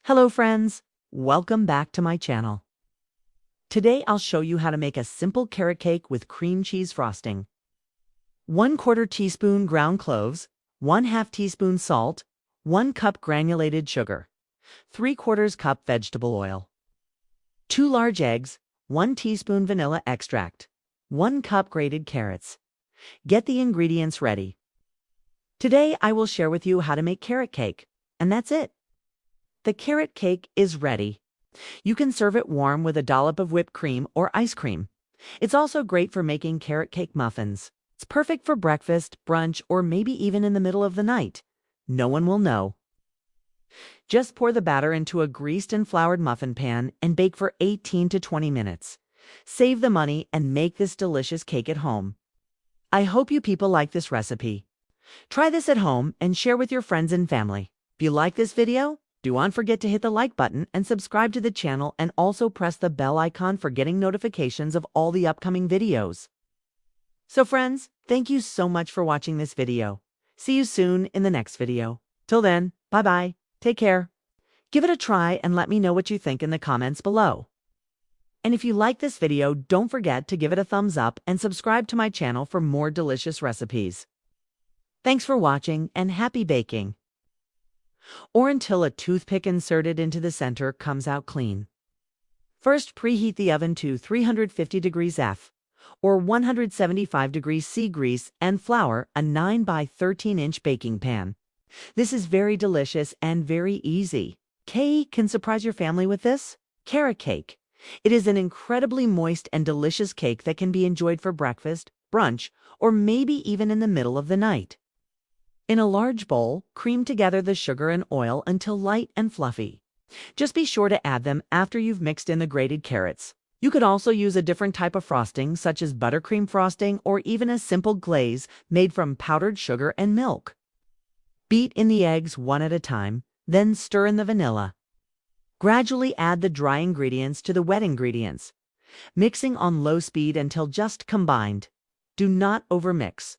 Hello friends, welcome back to my channel. Today I'll show you how to make a simple carrot cake with cream cheese frosting. 1/4 teaspoon ground cloves, 1/2 teaspoon salt, 1 cup granulated sugar, 3/4 cup vegetable oil, 2 large eggs, 1 teaspoon vanilla extract, 1 cup grated carrots. Get the ingredients ready. Today I will share with you how to make carrot cake, and that's it. The carrot cake is ready. You can serve it warm with a dollop of whipped cream or ice cream. It's also great for making carrot cake muffins. It's perfect for breakfast, brunch, or maybe even in the middle of the night. No one will know. Just pour the batter into a greased and floured muffin pan and bake for 18 to 20 minutes. Save the money and make this delicious cake at home. I hope you people like this recipe. Try this at home and share with your friends and family. If you like this video, do not forget to hit the like button and subscribe to the channel, and also press the bell icon for getting notifications of all the upcoming videos. So friends, thank you so much for watching this video. See you soon in the next video. Till then, bye-bye. Take care. Give it a try and let me know what you think in the comments below. And if you like this video, don't forget to give it a thumbs up and subscribe to my channel for more delicious recipes. Thanks for watching and happy baking. Or until a toothpick inserted into the center comes out clean. First, preheat the oven to 350 degrees F or 175 degrees C. Grease and flour a 9 by 13-inch baking pan. This is very delicious and very easy. Kay can surprise your family with this carrot cake. It is an incredibly moist and delicious cake that can be enjoyed for breakfast, brunch, or maybe even in the middle of the night. In a large bowl, cream together the sugar and oil until light and fluffy. Just be sure to add them after you've mixed in the grated carrots. You could also use a different type of frosting, such as buttercream frosting or even a simple glaze made from powdered sugar and milk. Beat in the eggs one at a time, then stir in the vanilla. Gradually add the dry ingredients to the wet ingredients, mixing on low speed until just combined. Do not overmix.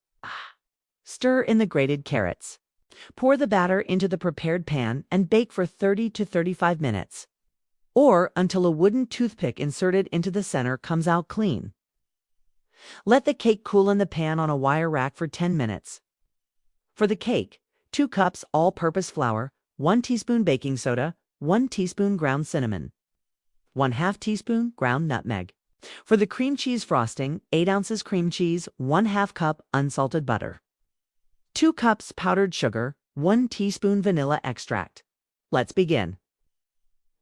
Stir in the grated carrots. Pour the batter into the prepared pan and bake for 30 to 35 minutes, or until a wooden toothpick inserted into the center comes out clean. Let the cake cool in the pan on a wire rack for 10 minutes. For the cake, 2 cups all-purpose flour, 1 teaspoon baking soda, 1 teaspoon ground cinnamon, 1/2 teaspoon ground nutmeg. For the cream cheese frosting, 8 ounces cream cheese, 1/2 cup unsalted butter, 2 cups powdered sugar, 1 teaspoon vanilla extract. Let's begin.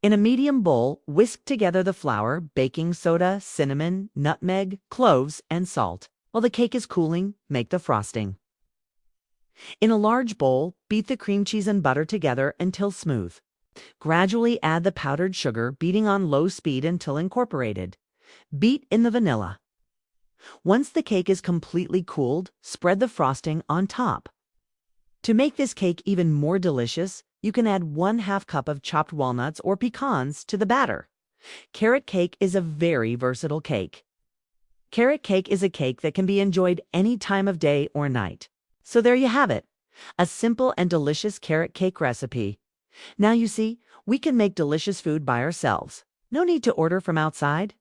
In a medium bowl, whisk together the flour, baking soda, cinnamon, nutmeg, cloves, and salt. While the cake is cooling, make the frosting. In a large bowl, beat the cream cheese and butter together until smooth. Gradually add the powdered sugar, beating on low speed until incorporated. Beat in the vanilla. Once the cake is completely cooled, spread the frosting on top. To make this cake even more delicious, you can add 1/2 cup of chopped walnuts or pecans to the batter. Carrot cake is a very versatile cake. Carrot cake is a cake that can be enjoyed any time of day or night. So there you have it, a simple and delicious carrot cake recipe. Now you see, we can make delicious food by ourselves. No need to order from outside.